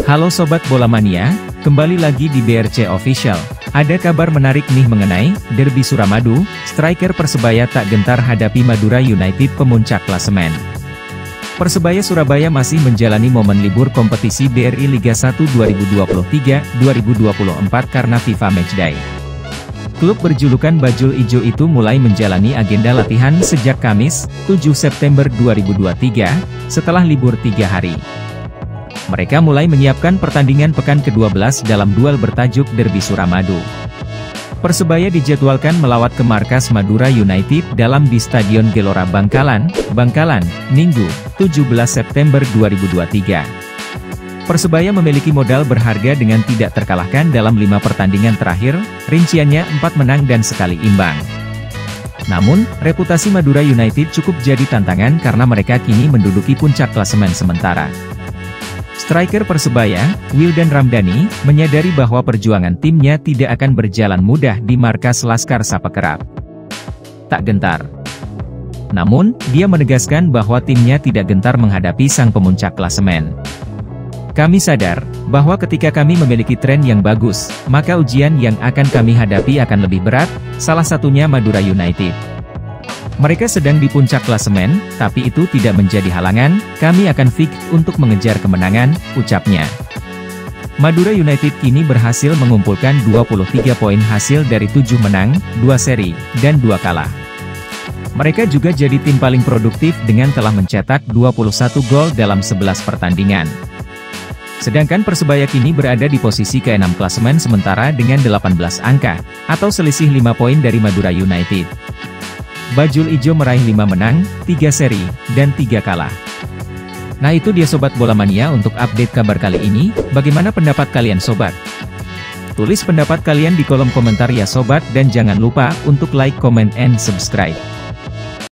Halo Sobat Bola Mania, kembali lagi di BRC Official. Ada kabar menarik nih mengenai Derby Suramadu. Striker Persebaya tak gentar hadapi Madura United pemuncak klasemen. Persebaya Surabaya masih menjalani momen libur kompetisi BRI Liga 1 2023-2024 karena FIFA Matchday. Klub berjulukan Bajul Ijo itu mulai menjalani agenda latihan sejak Kamis, 7 September 2023, setelah libur 3 hari. Mereka mulai menyiapkan pertandingan pekan ke-12 dalam duel bertajuk Derby Suramadu. Persebaya dijadwalkan melawat ke markas Madura United di Stadion Gelora Bangkalan, Minggu, 17 September 2023. Persebaya memiliki modal berharga dengan tidak terkalahkan dalam 5 pertandingan terakhir, rinciannya 4 menang dan sekali imbang. Namun, reputasi Madura United cukup jadi tantangan karena mereka kini menduduki puncak klasemen sementara. Striker Persebaya, Wildan Ramdhani, menyadari bahwa perjuangan timnya tidak akan berjalan mudah di markas Laskar Sapakerap. Tak gentar. Namun, dia menegaskan bahwa timnya tidak gentar menghadapi sang pemuncak klasemen. Kami sadar, bahwa ketika kami memiliki tren yang bagus, maka ujian yang akan kami hadapi akan lebih berat, salah satunya Madura United. Mereka sedang di puncak klasemen, tapi itu tidak menjadi halangan, kami akan fix untuk mengejar kemenangan, ucapnya. Madura United kini berhasil mengumpulkan 23 poin hasil dari 7 menang, 2 seri, dan 2 kalah. Mereka juga jadi tim paling produktif dengan telah mencetak 21 gol dalam 11 pertandingan. Sedangkan Persebaya kini berada di posisi ke-6 klasemen sementara dengan 18 angka, atau selisih 5 poin dari Madura United. Bajul Ijo meraih 5 menang, 3 seri, dan 3 kalah. Nah itu dia Sobat Bola Mania untuk update kabar kali ini, bagaimana pendapat kalian Sobat? Tulis pendapat kalian di kolom komentar ya Sobat dan jangan lupa untuk like, comment, and subscribe.